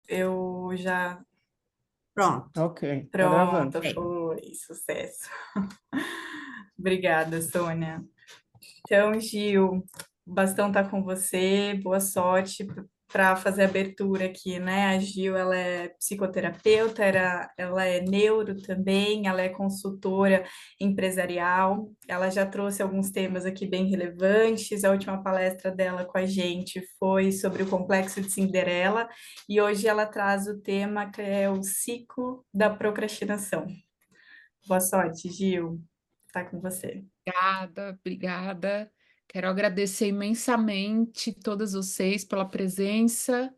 Eu já. Pronto. Ok, tá gravando. Pronto, Bem, foi sucesso. Obrigada, Sônia. Então, Gil, o bastão tá com você. Boa sorte para fazer a abertura aqui, né? A Gil, ela é psicoterapeuta, ela é neuro também, ela é consultora empresarial. Ela já trouxe alguns temas aqui bem relevantes. A última palestra dela com a gente foi sobre o complexo de Cinderela e hoje ela traz o tema que é o ciclo da procrastinação. Boa sorte, Gil. Tá com você. Obrigada, obrigada. Quero agradecer imensamente todas vocês pela presença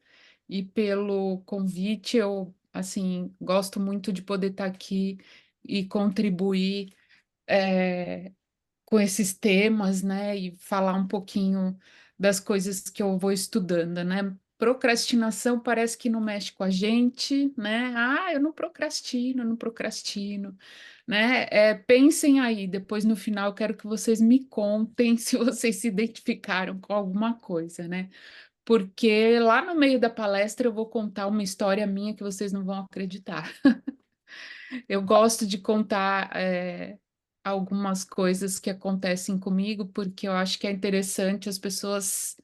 e pelo convite. Eu, assim, gosto muito de poder estar aqui e contribuir com esses temas, né? E falar um pouquinho das coisas que eu vou estudando, né? Procrastinação parece que não mexe com a gente, né? Ah, eu não procrastino, né? Pensem aí, depois no final eu quero que vocês me contem se vocês se identificaram com alguma coisa, né? Porque lá no meio da palestra eu vou contar uma história minha que vocês não vão acreditar. Eu gosto de contar algumas coisas que acontecem comigo, porque eu acho que é interessante as pessoas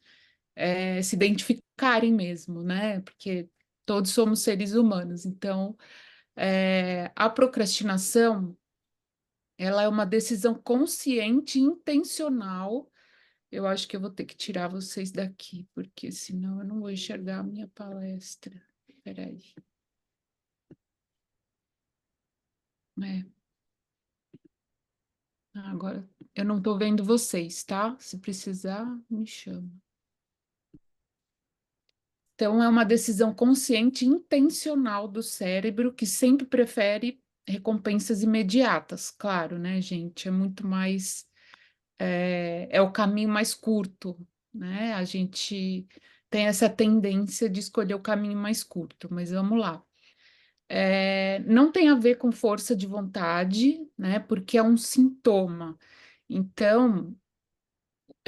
se identificarem mesmo, né? Porque todos somos seres humanos. Então, a procrastinação, ela é uma decisão consciente e intencional. Eu acho que eu vou ter que tirar vocês daqui, porque senão eu não vou enxergar a minha palestra. Peraí. É. Agora eu não estou vendo vocês, tá? Se precisar, me chama. Então, é uma decisão consciente e intencional do cérebro que sempre prefere recompensas imediatas, claro, né, gente? É muito mais. É o caminho mais curto, né? A gente tem essa tendência de escolher o caminho mais curto, mas vamos lá. Não tem a ver com força de vontade, né? Porque é um sintoma. Então,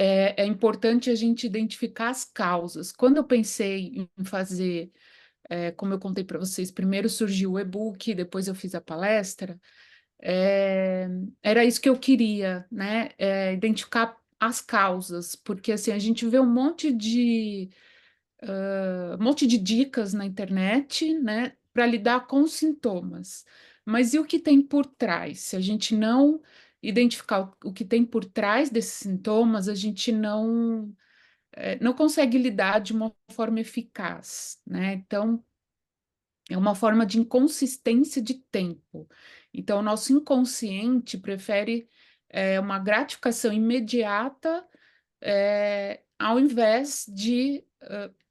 é importante a gente identificar as causas. Quando eu pensei em fazer, como eu contei para vocês, primeiro surgiu o e-book, depois eu fiz a palestra, era isso que eu queria, né? Identificar as causas, porque assim, a gente vê um monte de dicas na internet, né, para lidar com os sintomas. Mas e o que tem por trás? Se a gente não identificar o que tem por trás desses sintomas, a gente não consegue lidar de uma forma eficaz, né? Então, é uma forma de inconsistência de tempo. Então, o nosso inconsciente prefere uma gratificação imediata ao invés de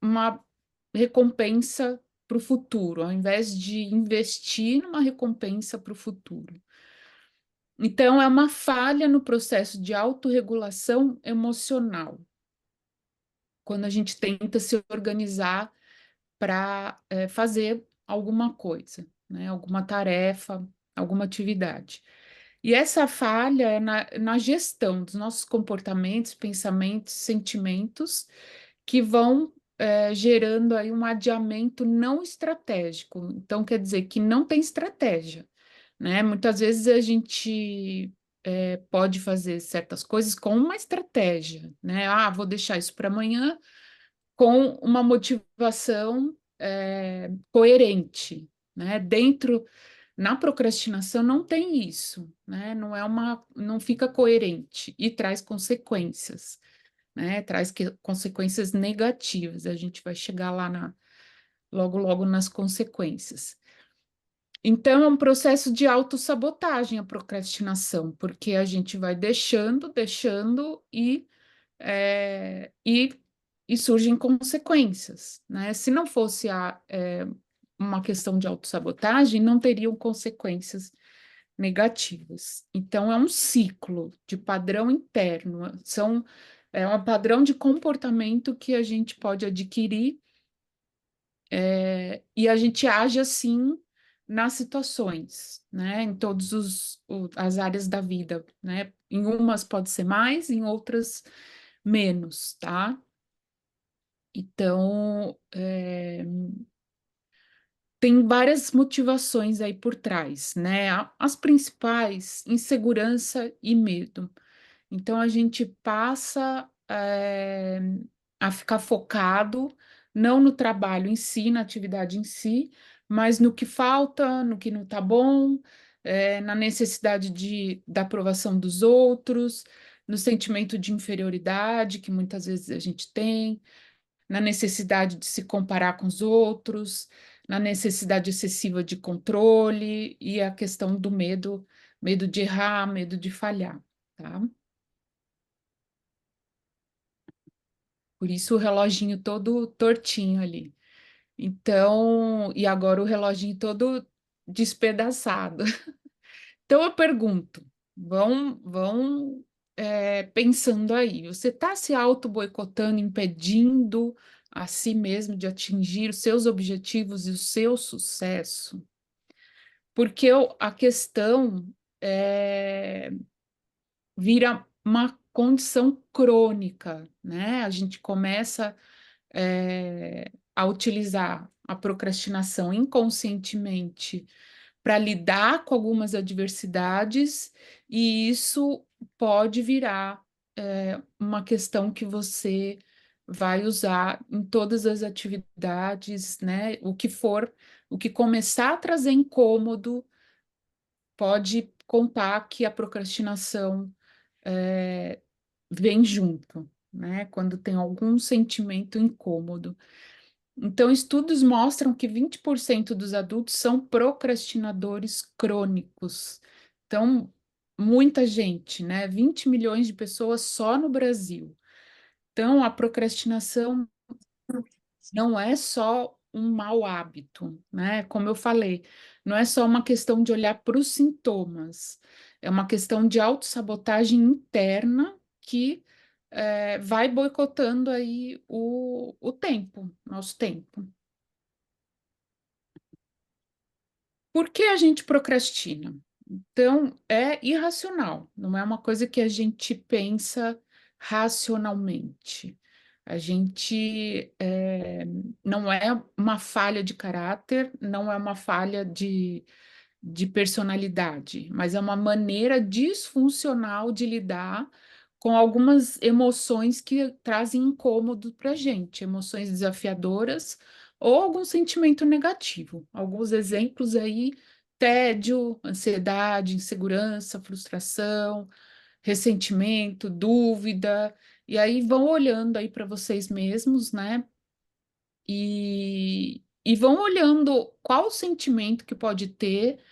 uma recompensa para o futuro, ao invés de investir numa recompensa para o futuro. Então, é uma falha no processo de autorregulação emocional, quando a gente tenta se organizar para fazer alguma coisa, né? Alguma tarefa, alguma atividade. E essa falha é na gestão dos nossos comportamentos, pensamentos, sentimentos, que vão gerando aí um adiamento não estratégico. Então, quer dizer que não tem estratégia, né? Muitas vezes a gente pode fazer certas coisas com uma estratégia, né? Ah, vou deixar isso para amanhã com uma motivação coerente, né? Na procrastinação não tem isso, né? Não fica coerente e traz consequências, né? Consequências negativas. A gente vai chegar lá logo, logo nas consequências. Então, é um processo de autossabotagem a procrastinação, porque a gente vai deixando é, e, e surgem consequências, né? Se não fosse uma questão de autossabotagem, não teriam consequências negativas. Então, é um ciclo de padrão interno, é um padrão de comportamento que a gente pode adquirir, e a gente age assim nas situações, né? Em todas as áreas da vida, né? Em umas pode ser mais, em outras menos, tá? Então, tem várias motivações aí por trás, né? As principais, insegurança e medo. Então a gente passa a ficar focado não no trabalho em si, na atividade em si, mas no que falta, no que não está bom, na necessidade da aprovação dos outros, no sentimento de inferioridade que muitas vezes a gente tem, na necessidade de se comparar com os outros, na necessidade excessiva de controle e a questão do medo, medo de errar, medo de falhar, tá? Por isso o reloginho todo tortinho ali. Então, e agora o reloginho todo despedaçado. Então eu pergunto, pensando aí, você está se auto-boicotando, impedindo a si mesmo de atingir os seus objetivos e o seu sucesso? Porque a questão é, vira uma condição crônica, né? A gente começa a utilizar a procrastinação inconscientemente para lidar com algumas adversidades, e isso pode virar uma questão que você vai usar em todas as atividades, né? O que começar a trazer incômodo, pode contar que a procrastinação é, vem junto, né? Quando tem algum sentimento incômodo. Então, estudos mostram que 20% dos adultos são procrastinadores crônicos. Então, muita gente, né? 20 milhões de pessoas só no Brasil. Então, a procrastinação não é só um mau hábito, né? Como eu falei, não é só uma questão de olhar para os sintomas, é uma questão de autossabotagem interna que vai boicotando aí o tempo, nosso tempo. Por que a gente procrastina? Então, é irracional, não é uma coisa que a gente pensa racionalmente. A gente não é uma falha de caráter, não é uma falha de personalidade, mas é uma maneira disfuncional de lidar com algumas emoções que trazem incômodo para a gente, emoções desafiadoras ou algum sentimento negativo. Alguns exemplos aí: tédio, ansiedade, insegurança, frustração, ressentimento, dúvida. E aí vão olhando aí para vocês mesmos, né? E vão olhando qual o sentimento que pode ter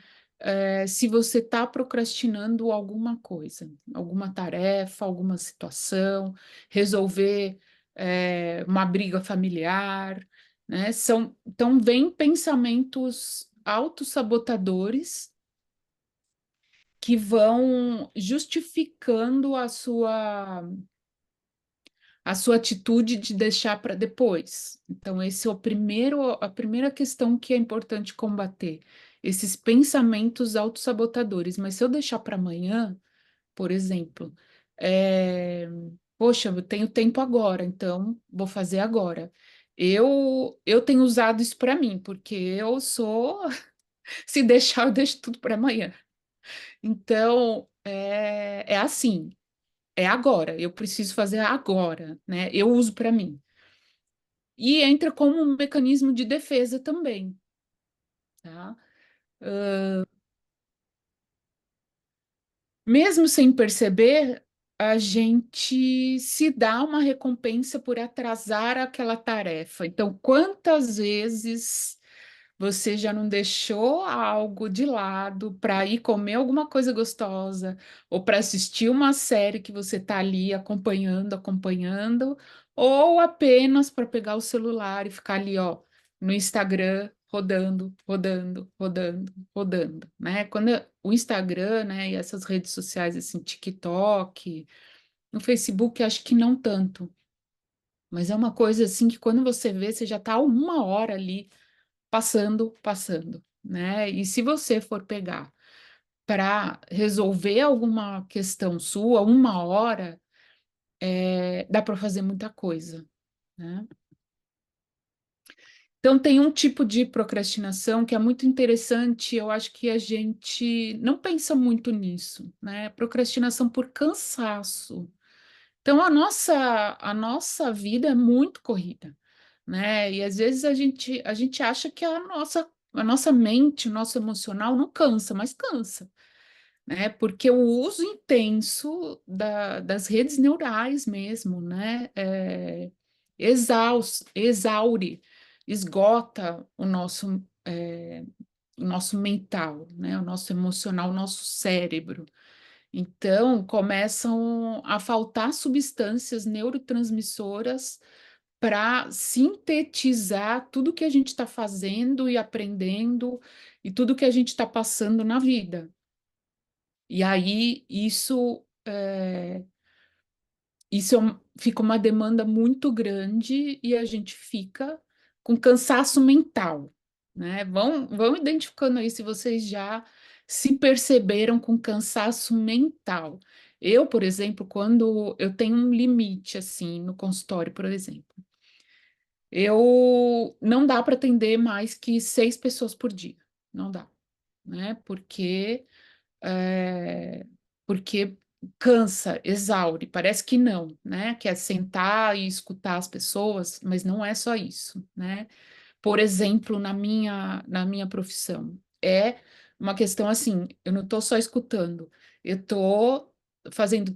se você está procrastinando alguma coisa, alguma tarefa, alguma situação, resolver uma briga familiar, né? Então, vem pensamentos autossabotadores que vão justificando a sua atitude de deixar para depois. Então, esse é a primeira questão que é importante combater, esses pensamentos autossabotadores. Mas se eu deixar para amanhã, por exemplo, é, poxa, eu tenho tempo agora, então vou fazer agora. Eu tenho usado isso para mim, porque eu sou, se deixar, eu deixo tudo para amanhã. Então, é assim. É agora, eu preciso fazer agora, né? Eu uso para mim. E entra como um mecanismo de defesa também, tá? Mesmo sem perceber, a gente se dá uma recompensa por atrasar aquela tarefa. Então, quantas vezes você já não deixou algo de lado para ir comer alguma coisa gostosa ou para assistir uma série que você está ali acompanhando, ou apenas para pegar o celular e ficar ali, ó, no Instagram rodando, né? O Instagram, né, e essas redes sociais assim, TikTok, no Facebook, acho que não tanto, mas é uma coisa assim que quando você vê, você já está uma hora ali passando, né? E se você for pegar para resolver alguma questão sua, uma hora, dá para fazer muita coisa, né? Então, tem um tipo de procrastinação que é muito interessante, eu acho que a gente não pensa muito nisso, né? Procrastinação por cansaço. Então, a nossa vida é muito corrida, né? E às vezes a gente acha que a nossa mente, o nosso emocional não cansa, mas cansa, né? Porque o uso intenso das redes neurais mesmo, né? Exaure, esgota o nosso mental, né? O nosso emocional, o nosso cérebro. Então, começam a faltar substâncias neurotransmissoras para sintetizar tudo que a gente está fazendo e aprendendo e tudo que a gente está passando na vida. E aí, fica uma demanda muito grande e a gente fica com cansaço mental, né? Vão identificando aí se vocês já se perceberam com cansaço mental. Eu, por exemplo, quando eu tenho um limite assim no consultório, por exemplo, eu não dá para atender mais que 6 pessoas por dia, não dá, né? É, porque cansa, exaure, parece que não, né? Que é sentar e escutar as pessoas, mas não é só isso, né? Por exemplo, na minha profissão, é uma questão assim, eu não estou só escutando, eu estou fazendo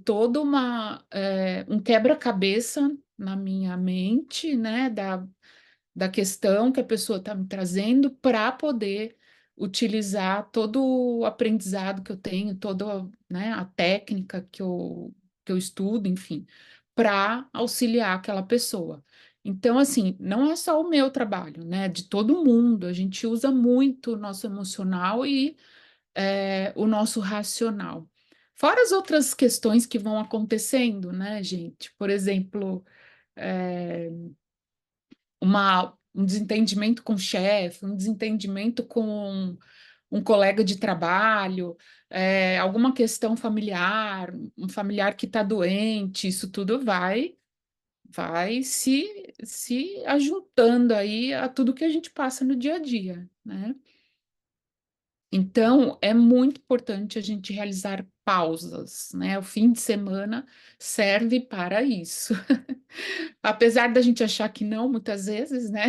um quebra-cabeça na minha mente, né? Da questão que a pessoa está me trazendo para poder utilizar todo o aprendizado que eu tenho, toda, né, a técnica que eu estudo, enfim, para auxiliar aquela pessoa. Então, assim, não é só o meu trabalho, né? De todo mundo. A gente usa muito o nosso emocional e o nosso racional. Fora as outras questões que vão acontecendo, né, gente? Por exemplo, é, um desentendimento com o chefe, um desentendimento com um colega de trabalho, alguma questão familiar, um familiar que está doente, isso tudo vai se ajuntando aí a tudo que a gente passa no dia a dia, né? Então, é muito importante a gente realizar pausas, né? O fim de semana serve para isso. Apesar da gente achar que não, muitas vezes, né?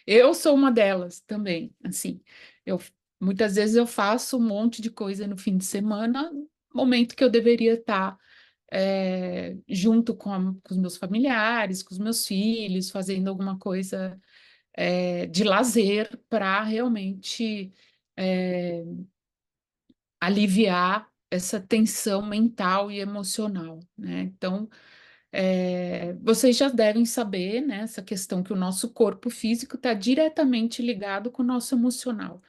Eu sou uma delas também, assim. Eu muitas vezes eu faço um monte de coisa no fim de semana, momento que eu deveria estar junto com os meus familiares, com os meus filhos, fazendo alguma coisa de lazer para realmente é, aliviar essa tensão mental e emocional, né? Então, vocês já devem saber, né, essa questão que o nosso corpo físico está diretamente ligado com o nosso emocional.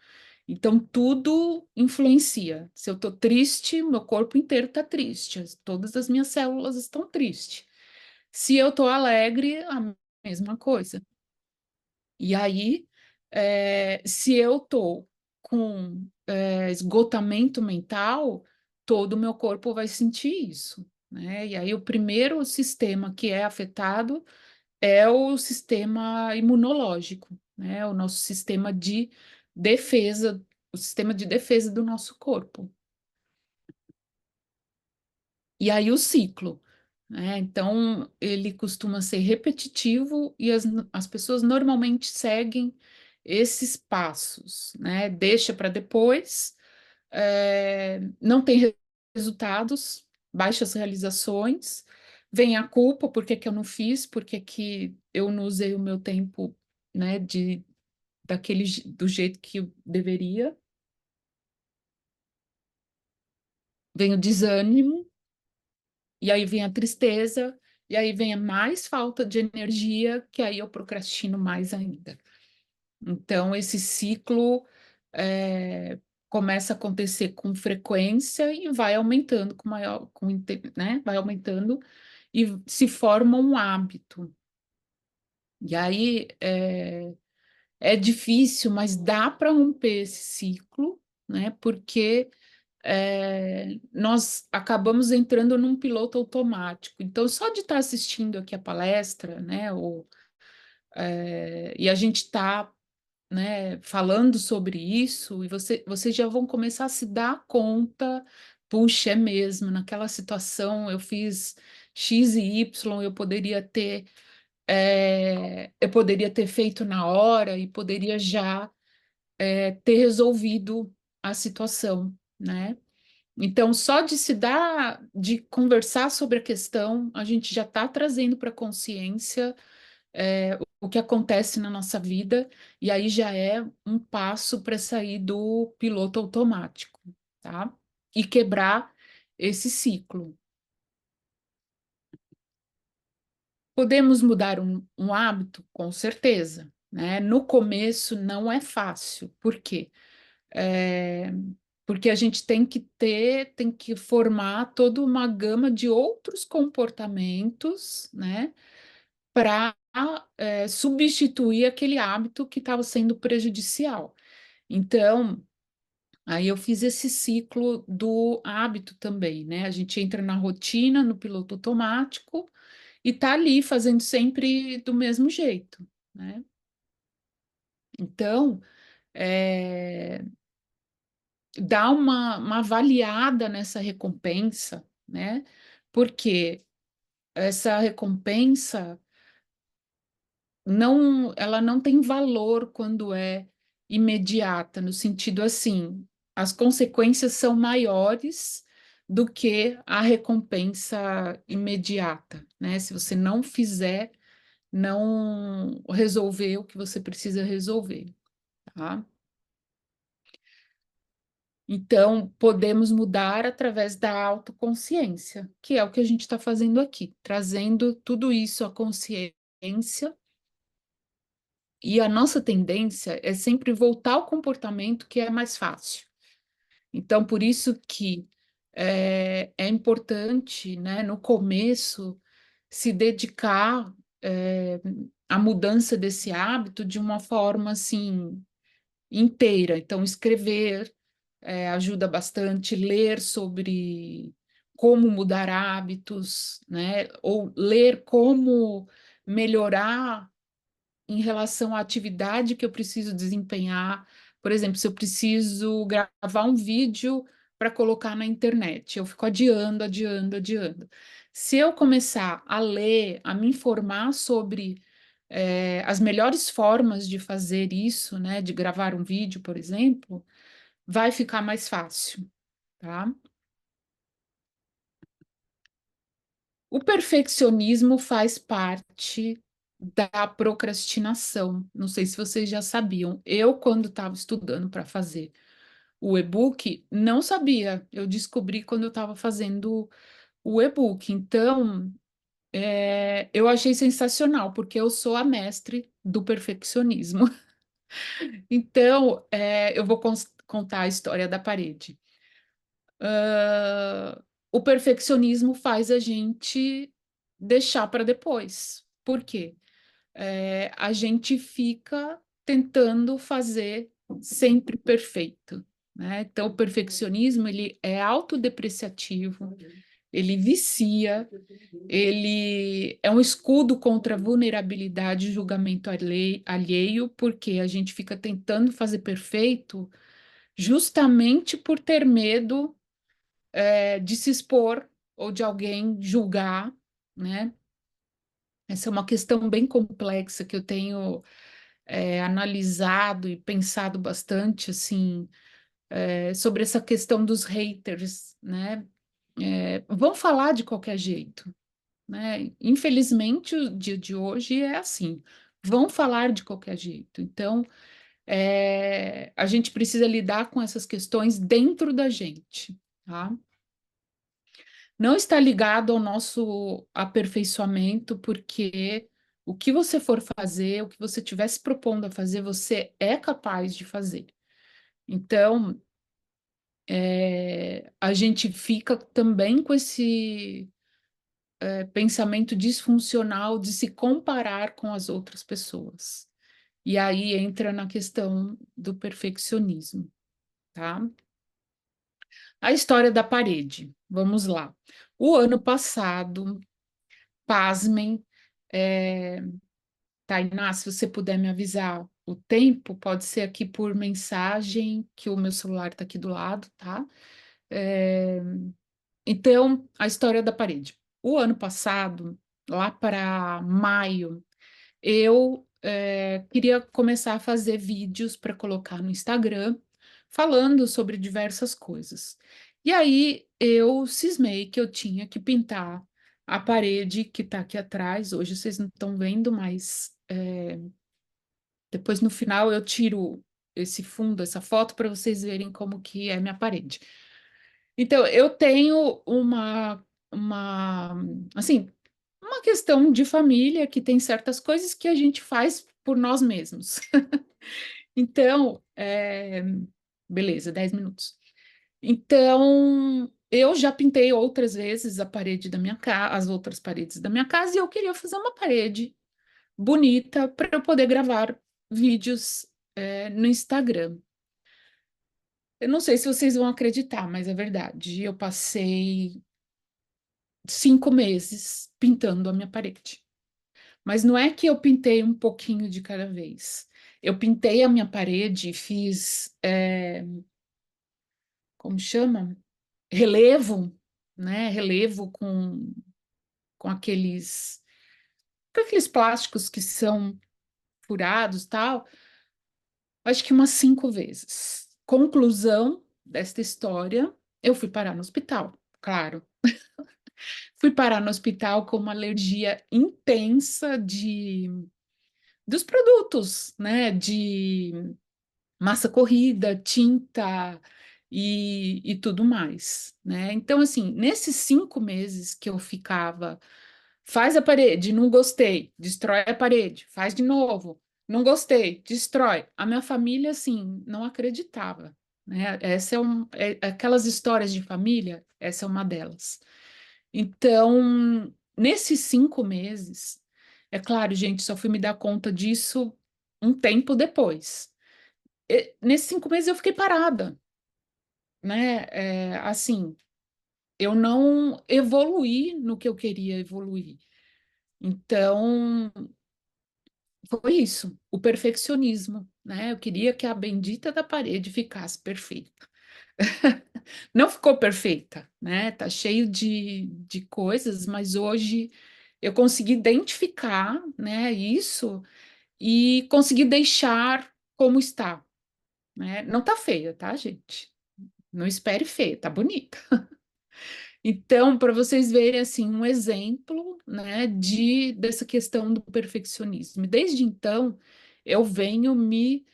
Então, tudo influencia. Se eu estou triste, meu corpo inteiro está triste. Todas as minhas células estão tristes. Se eu estou alegre, a mesma coisa. E aí, se eu estou com esgotamento mental, todo o meu corpo vai sentir isso, né? E aí, o primeiro sistema que é afetado é o sistema imunológico, né? O nosso defesa, o sistema de defesa do nosso corpo. E aí o ciclo, né? Então, ele costuma ser repetitivo e as pessoas normalmente seguem esses passos, né? Deixa para depois, não tem resultados, baixas realizações, vem a culpa, por que que eu não fiz, por que que eu não usei o meu tempo, né, do jeito que eu deveria, vem o desânimo, e aí vem a tristeza, e aí vem a mais falta de energia, que aí eu procrastino mais ainda. Então, esse ciclo é, começa a acontecer com frequência e vai aumentando com maior, né? Vai aumentando e se forma um hábito. E aí é difícil, mas dá para romper esse ciclo, né? Porque nós acabamos entrando num piloto automático. Então, só de estar assistindo aqui a palestra, né? E a gente está, né, falando sobre isso, e vocês já vão começar a se dar conta, puxa, é mesmo, naquela situação eu fiz X e Y, eu poderia ter feito na hora e poderia já ter resolvido a situação, né? Então, só de se dar, de conversar sobre a questão, a gente já está trazendo para a consciência o que acontece na nossa vida, e aí já é um passo para sair do piloto automático, tá? E quebrar esse ciclo. Podemos mudar um hábito? Com certeza, né? No começo não é fácil. Por quê? É, porque a gente tem que formar toda uma gama de outros comportamentos, né? Para substituir aquele hábito que estava sendo prejudicial. Então, aí eu fiz esse ciclo do hábito também, né? A gente entra na rotina, no piloto automático, e tá ali fazendo sempre do mesmo jeito, né? Então, é, dá uma avaliada nessa recompensa, né? Porque essa recompensa ela não tem valor quando é imediata, no sentido assim, as consequências são maiores do que a recompensa imediata, né? Se você não fizer, não resolver o que você precisa resolver, tá? Então, podemos mudar através da autoconsciência, que é o que a gente está fazendo aqui, trazendo tudo isso à consciência. E a nossa tendência é sempre voltar ao comportamento que é mais fácil. Então, por isso que é importante, né, no começo, se dedicar à mudança desse hábito de uma forma assim inteira. Então, escrever ajuda bastante, ler sobre como mudar hábitos, né, ou ler como melhorar em relação à atividade que eu preciso desempenhar. Por exemplo, se eu preciso gravar um vídeo para colocar na internet, eu fico adiando, adiando, adiando. Se eu começar a ler, a me informar sobre as melhores formas de fazer isso, né, de gravar um vídeo, por exemplo, vai ficar mais fácil, tá? O perfeccionismo faz parte da procrastinação. Não sei se vocês já sabiam. Eu, quando estava estudando para fazer o e-book, não sabia. Eu descobri quando eu estava fazendo o e-book. Então, eu achei sensacional, porque eu sou a mestre do perfeccionismo. Então, eu vou contar a história da parede. O perfeccionismo faz a gente deixar para depois. Por quê? A gente fica tentando fazer sempre perfeito, né? Então, o perfeccionismo, ele é autodepreciativo, ele vicia, ele é um escudo contra a vulnerabilidade e julgamento alheio, porque a gente fica tentando fazer perfeito justamente por ter medo, de se expor ou de alguém julgar, né? Essa é uma questão bem complexa que eu tenho analisado e pensado bastante assim sobre essa questão dos haters, né? Vão falar de qualquer jeito, né? Infelizmente, o dia de hoje é assim, vão falar de qualquer jeito. Então, a gente precisa lidar com essas questões dentro da gente, tá? Não está ligado ao nosso aperfeiçoamento, porque o que você for fazer, o que você estiver se propondo a fazer, você é capaz de fazer. Então, a gente fica também com esse pensamento disfuncional de se comparar com as outras pessoas. E aí entra na questão do perfeccionismo, tá? A história da parede. Vamos lá. O ano passado, pasmem, Tainá, se você puder me avisar o tempo, pode ser aqui por mensagem, que o meu celular está aqui do lado, tá? É, então, a história da parede. O ano passado, lá para maio, eu queria começar a fazer vídeos para colocar no Instagram, falando sobre diversas coisas. E aí eu cismei que eu tinha que pintar a parede que está aqui atrás. Hoje vocês não estão vendo, mas depois no final eu tiro esse fundo, essa foto, para vocês verem como que é minha parede. Então, eu tenho assim, uma questão de família que tem certas coisas que a gente faz por nós mesmos. Então, beleza, 10 minutos. Então, eu já pintei outras vezes a parede da minha casa, as outras paredes da minha casa, e eu queria fazer uma parede bonita para eu poder gravar vídeos, no Instagram. Eu não sei se vocês vão acreditar, mas é verdade. Eu passei 5 meses pintando a minha parede. Mas não é que eu pintei um pouquinho de cada vez. Eu pintei a minha parede e fiz, como chama? Relevo, né? Relevo com aqueles plásticos que são furados, tal. Acho que umas 5 vezes. Conclusão desta história, eu fui parar no hospital, claro. Fui parar no hospital com uma alergia intensa dos produtos, né? De massa corrida, tinta e tudo mais, né? Então, assim, nesses 5 meses que eu ficava, faz a parede, não gostei, destrói a parede, faz de novo, não gostei, destrói. A minha família, assim, não acreditava, né? Aquelas histórias de família, essa é uma delas. Então, nesses 5 meses, é claro, gente, só fui me dar conta disso um tempo depois. Nesses 5 meses eu fiquei parada, né? Assim, eu não evoluí no que eu queria evoluir. Então, foi isso, o perfeccionismo, né? Eu queria que a bendita da parede ficasse perfeita. Não ficou perfeita, né? Tá cheio de coisas, mas hoje eu consegui identificar, né, isso e consegui deixar como está, né? Não tá feia, tá, gente? Não espere feia, tá bonita. Então, para vocês verem assim um exemplo, né, dessa questão do perfeccionismo. Desde então, eu venho me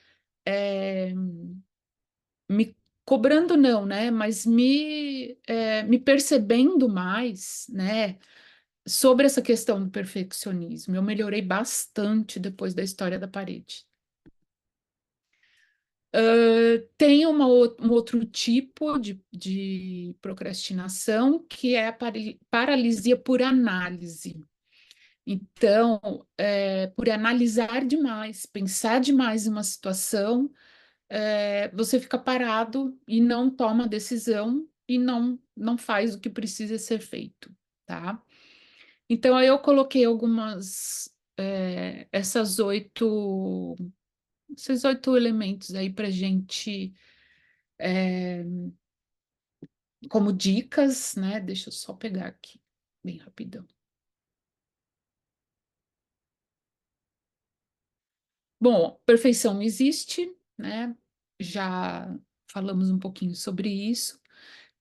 cobrando não, né, mas me percebendo mais, né, sobre essa questão do perfeccionismo. Eu melhorei bastante depois da história da parede. Tem um outro tipo de procrastinação que é a paralisia por análise. Então, por analisar demais, pensar demais em uma situação, você fica parado e não toma decisão e não faz o que precisa ser feito, tá? Então, aí eu coloquei esses 8 elementos aí para gente, como dicas, né? Deixa eu só pegar aqui, bem rapidão. Bom, perfeição não existe, né? Já falamos um pouquinho sobre isso.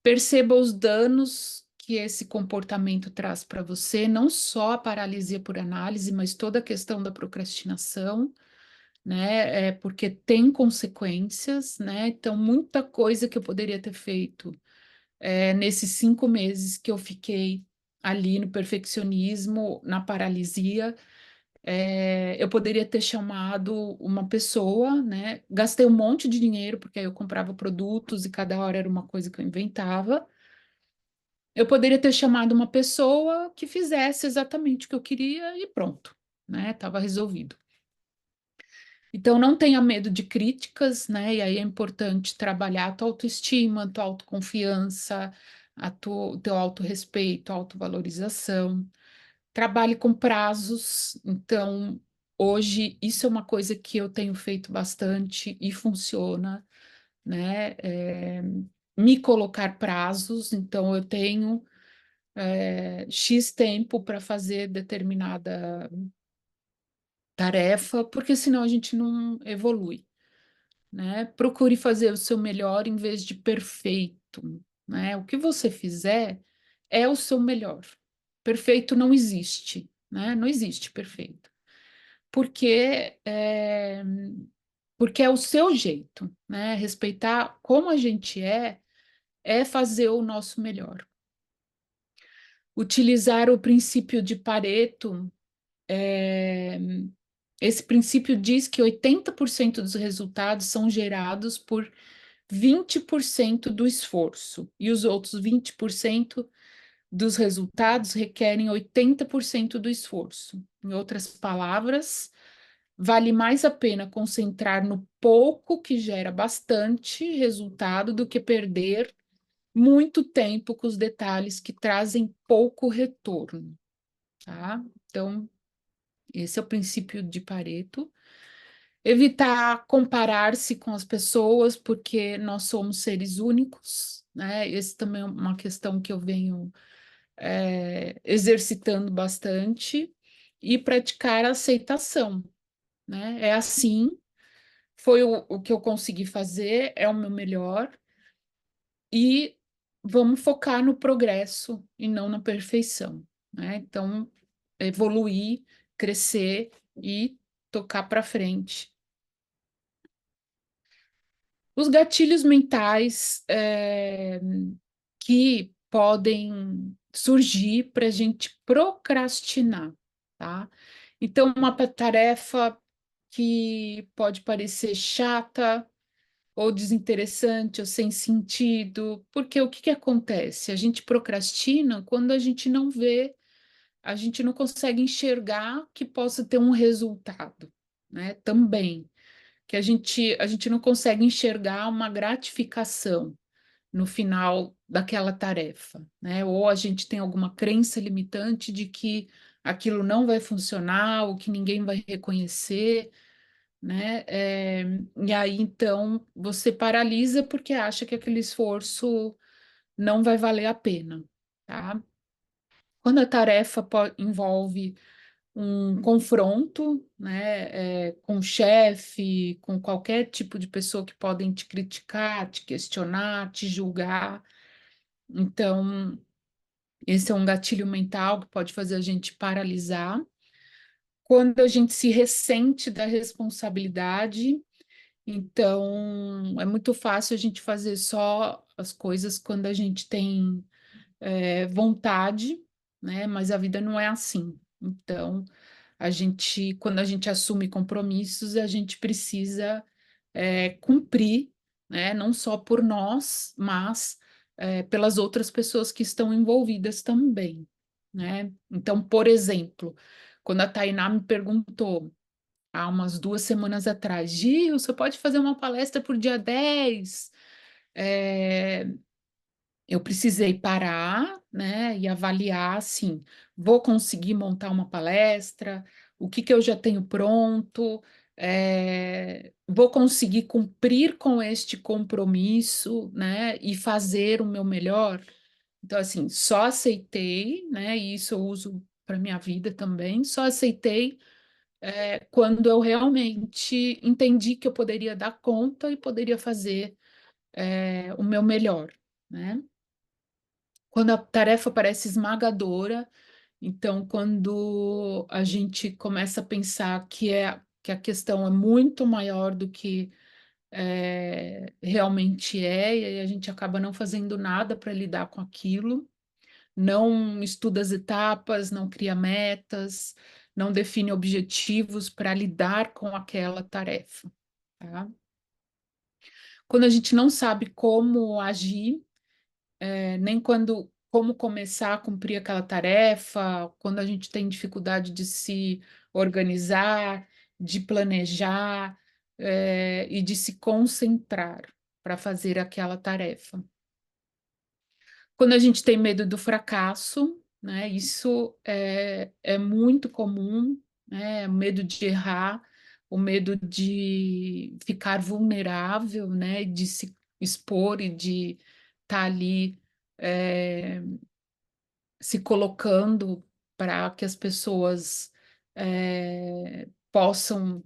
Perceba os danos que esse comportamento traz para você, não só a paralisia por análise, mas toda a questão da procrastinação, né? Porque tem consequências, né? Então, muita coisa que eu poderia ter feito, nesses 5 meses que eu fiquei ali no perfeccionismo, na paralisia, eu poderia ter chamado uma pessoa, né? Gastei um monte de dinheiro, porque aí eu comprava produtos e cada hora era uma coisa que eu inventava. Eu poderia ter chamado uma pessoa que fizesse exatamente o que eu queria e pronto, né? Estava resolvido. Então, não tenha medo de críticas, né? E aí é importante trabalhar a tua autoestima, a tua autoconfiança, o teu autorrespeito, a autovalorização. Trabalhe com prazos. Então, hoje isso é uma coisa que eu tenho feito bastante e funciona, né? Me colocar prazos, então eu tenho X tempo para fazer determinada tarefa, porque senão a gente não evolui, né? Procure fazer o seu melhor em vez de perfeito, né? O que você fizer é o seu melhor. Perfeito não existe, né? Não existe perfeito, porque porque é o seu jeito, né? Respeitar como a gente é fazer o nosso melhor. Utilizar o princípio de Pareto, esse princípio diz que 80% dos resultados são gerados por 20% do esforço, e os outros 20% dos resultados requerem 80% do esforço. Em outras palavras, vale mais a pena concentrar no pouco que gera bastante resultado do que perder muito tempo com os detalhes que trazem pouco retorno, tá? Então, esse é o princípio de Pareto. Evitar comparar-se com as pessoas, porque nós somos seres únicos, né? Esse também é uma questão que eu venho exercitando bastante. E praticar a aceitação, né? É assim, foi o que eu consegui fazer, é o meu melhor, e vamos focar no progresso e não na perfeição, né? Então, evoluir, crescer e tocar para frente. Os gatilhos mentais que podem surgir para a gente procrastinar, tá? Então, uma tarefa que pode parecer chata ou desinteressante ou sem sentido, porque o que que acontece? A gente procrastina quando a gente não vê, a gente não consegue enxergar que possa ter um resultado, né? Também que a gente não consegue enxergar uma gratificação no final daquela tarefa, né? Ou a gente tem alguma crença limitante de que aquilo não vai funcionar, ou que ninguém vai reconhecer, né? E aí então você paralisa porque acha que aquele esforço não vai valer a pena, tá? Quando a tarefa envolve um confronto, né, com o chefe, com qualquer tipo de pessoa que podem te criticar, te questionar, te julgar. Então, esse é um gatilho mental que pode fazer a gente paralisar. Quando a gente se ressente da responsabilidade, então é muito fácil a gente fazer só as coisas quando a gente tem vontade, né? Mas a vida não é assim. Então, quando a gente assume compromissos, a gente precisa cumprir, né? Não só por nós, mas pelas outras pessoas que estão envolvidas também, né? Então, por exemplo, quando a Tainá me perguntou há umas 2 semanas atrás, Gil, você pode fazer uma palestra por dia 10? Eu precisei parar, né, e avaliar, assim, vou conseguir montar uma palestra, o que que eu já tenho pronto, vou conseguir cumprir com este compromisso, né, e fazer o meu melhor. Então, assim, só aceitei, né, e isso eu uso para minha vida também, só aceitei quando eu realmente entendi que eu poderia dar conta e poderia fazer o meu melhor, né? Quando a tarefa parece esmagadora, então quando a gente começa a pensar que a questão é muito maior do que realmente é, e aí a gente acaba não fazendo nada para lidar com aquilo, não estuda as etapas, não cria metas, não define objetivos para lidar com aquela tarefa, tá? Quando a gente não sabe como agir, nem quando como começar a cumprir aquela tarefa, quando a gente tem dificuldade de se organizar, de planejar, e de se concentrar para fazer aquela tarefa. Quando a gente tem medo do fracasso, né, isso é muito comum, né? O medo de errar, o medo de ficar vulnerável, né? De se expor e de estar ali se colocando para que as pessoas possam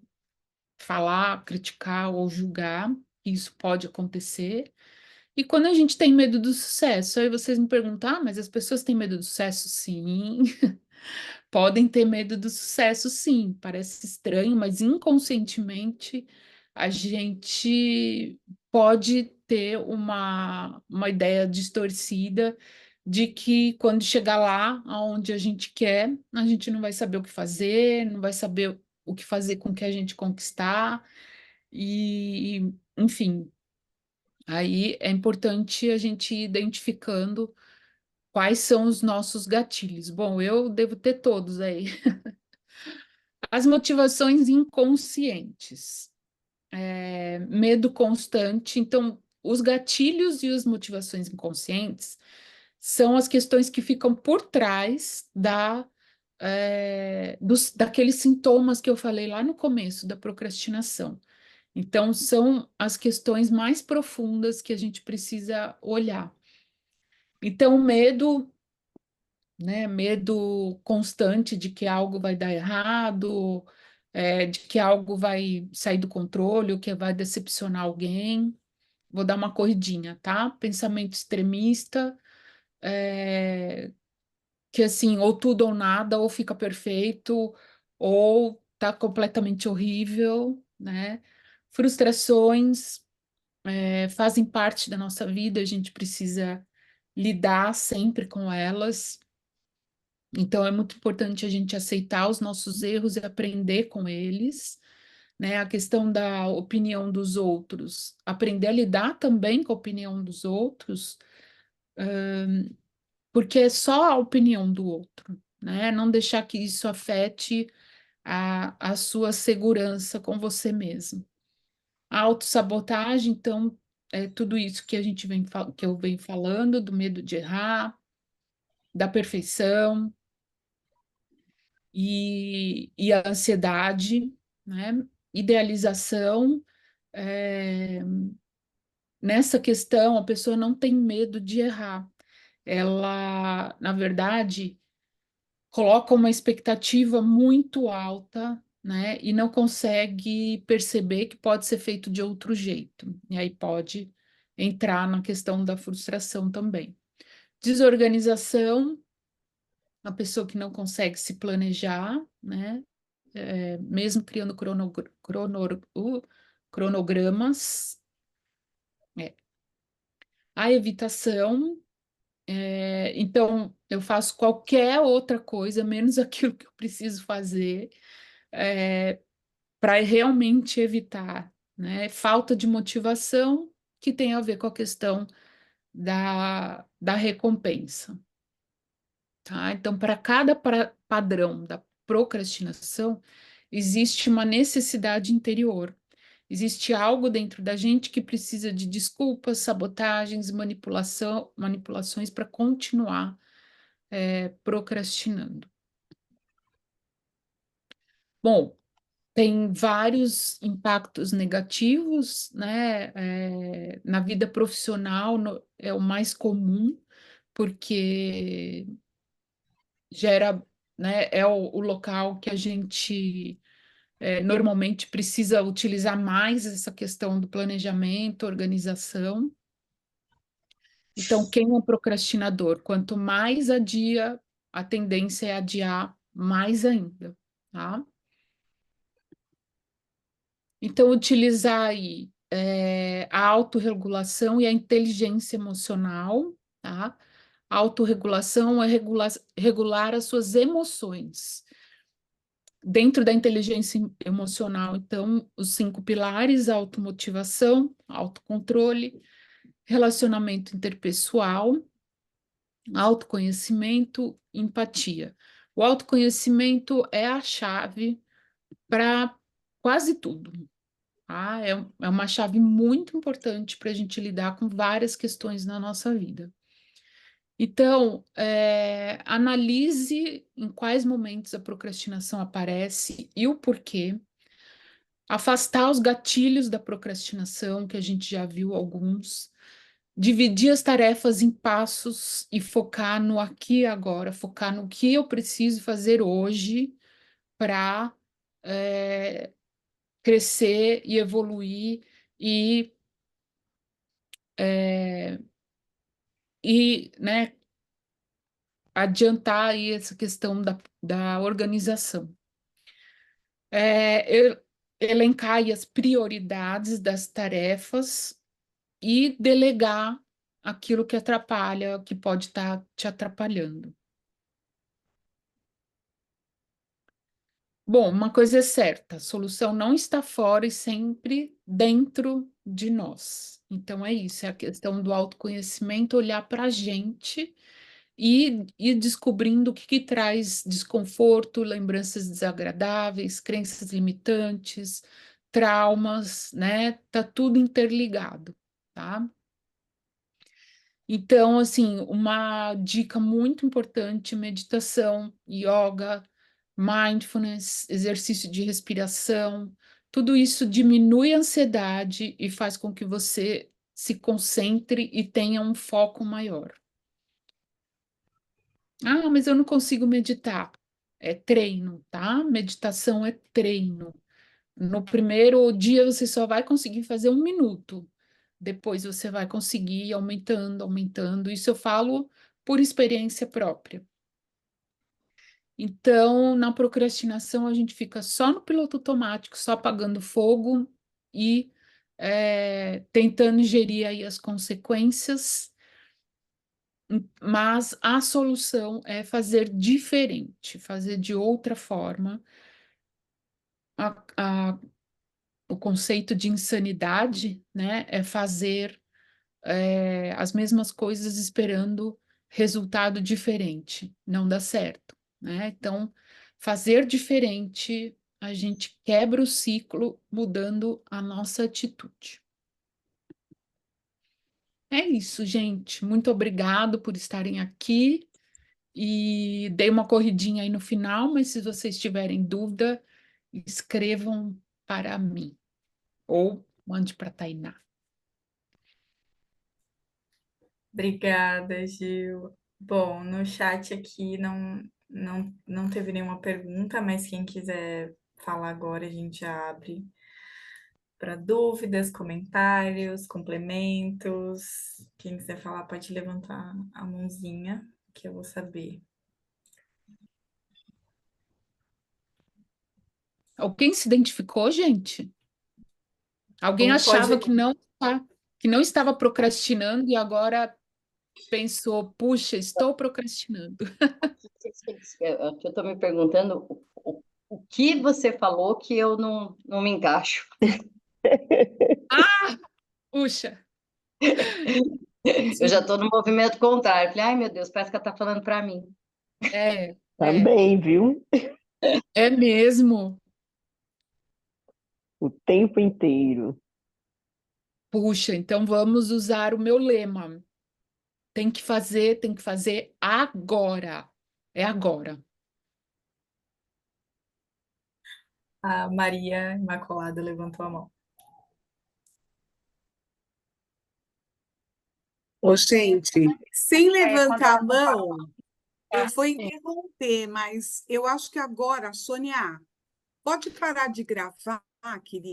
falar, criticar ou julgar. Isso pode acontecer. E quando a gente tem medo do sucesso, aí vocês me perguntam, ah, mas as pessoas têm medo do sucesso? Sim, podem ter medo do sucesso, sim. Parece estranho, mas inconscientemente a gente pode ter uma ideia distorcida de que quando chegar lá aonde a gente quer, a gente não vai saber o que fazer, não vai saber o que fazer com o que a gente conquistar, e, enfim, aí é importante a gente ir identificando quais são os nossos gatilhos. Bom, eu devo ter todos aí. As motivações inconscientes, medo constante. Então, os gatilhos e as motivações inconscientes são as questões que ficam por trás daqueles sintomas que eu falei lá no começo da procrastinação. Então, são as questões mais profundas que a gente precisa olhar. Então, o medo, né? Medo constante de que algo vai dar errado, de que algo vai sair do controle, ou que vai decepcionar alguém. Vou dar uma corridinha, tá? Pensamento extremista, que assim, ou tudo ou nada, ou fica perfeito, ou tá completamente horrível, né? Frustrações, fazem parte da nossa vida, a gente precisa lidar sempre com elas. Então, é muito importante a gente aceitar os nossos erros e aprender com eles, né? A questão da opinião dos outros, aprender a lidar também com a opinião dos outros, porque é só a opinião do outro, né? Não deixar que isso afete a sua segurança com você mesmo. A autossabotagem, então, é tudo isso que a gente que eu venho falando, do medo de errar, da perfeição e a ansiedade, né? Idealização. é, Nessa questão, a pessoa não tem medo de errar. Ela, na verdade, coloca uma expectativa muito alta, né? E não consegue perceber que pode ser feito de outro jeito. E aí pode entrar na questão da frustração também. Desorganização, a pessoa que não consegue se planejar, né? Mesmo criando cronogramas. é. A evitação, então eu faço qualquer outra coisa, menos aquilo que eu preciso fazer, para realmente evitar, né? Falta de motivação, que tem a ver com a questão da recompensa, tá? Então, para cada padrão da procrastinação, existe uma necessidade interior. Existe algo dentro da gente que precisa de desculpas, sabotagens, manipulações para continuar procrastinando. Bom, tem vários impactos negativos, né? Na vida profissional é o mais comum, porque gera, né? É o local que a gente normalmente precisa utilizar mais essa questão do planejamento, organização. Então, quem é procrastinador, quanto mais adia, a tendência é adiar mais ainda, tá? Então, utilizar aí a autorregulação e a inteligência emocional, tá? A autorregulação é regular as suas emoções. Dentro da inteligência emocional, então, os 5 pilares: automotivação, autocontrole, relacionamento interpessoal, autoconhecimento, empatia. O autoconhecimento é a chave para quase tudo, tá? É uma chave muito importante para a gente lidar com várias questões na nossa vida. Então, analise em quais momentos a procrastinação aparece e o porquê. Afastar os gatilhos da procrastinação, que a gente já viu alguns. Dividir as tarefas em passos e focar no aqui e agora, focar no que eu preciso fazer hoje para crescer e evoluir e, é, né, adiantar aí essa questão da organização. Elencar aí as prioridades das tarefas e delegar aquilo que atrapalha, que pode estar te atrapalhando. Bom, uma coisa é certa, a solução não está fora e sempre dentro de nós. Então é isso, é a questão do autoconhecimento, olhar para a gente e ir descobrindo o que, que traz desconforto, lembranças desagradáveis, crenças limitantes, traumas, né? Tá tudo interligado, tá? Então, assim, uma dica muito importante: meditação, yoga, mindfulness, exercício de respiração, tudo isso diminui a ansiedade e faz com que você se concentre e tenha um foco maior. Ah, mas eu não consigo meditar. É treino, tá? Meditação é treino. No primeiro dia você só vai conseguir fazer 1 minuto. Depois você vai conseguir ir aumentando, aumentando. Isso eu falo por experiência própria. Então, na procrastinação, a gente fica só no piloto automático, só apagando fogo e tentando gerir aí as consequências. Mas a solução é fazer diferente, fazer de outra forma. A- a- o conceito de insanidade, né, é fazer as mesmas coisas esperando resultado diferente. Não dá certo, né? Então, fazer diferente, a gente quebra o ciclo mudando a nossa atitude. É isso, gente. Muito obrigado por estarem aqui. E dei uma corridinha aí no final, mas se vocês tiverem dúvida, escrevam para mim ou mande para a Tainá. Obrigada, Gil. Bom, no chat aqui não teve nenhuma pergunta, mas quem quiser falar agora, a gente já abre para dúvidas, comentários, complementos. Quem quiser falar, pode levantar a mãozinha, que eu vou saber. Alguém se identificou, gente? Alguém Ou achava pode. que não estava procrastinando e agora pensou, puxa, estou procrastinando. Eu estou me perguntando o que você falou que eu não me encaixo. Ah, puxa, Eu já sim, estou no movimento contrário. Falei, ai meu Deus, parece que ela está falando para mim. é, é, Também, viu? é mesmo. O tempo inteiro. Puxa, então vamos usar o meu lema. Tem que fazer agora. É agora. A Maria Imaculada levantou a mão. Ô, gente, sem Quando levantar ela a não fala, mão, eu vou sim. interromper, mas eu acho que agora, Sônia, pode parar de gravar, querida?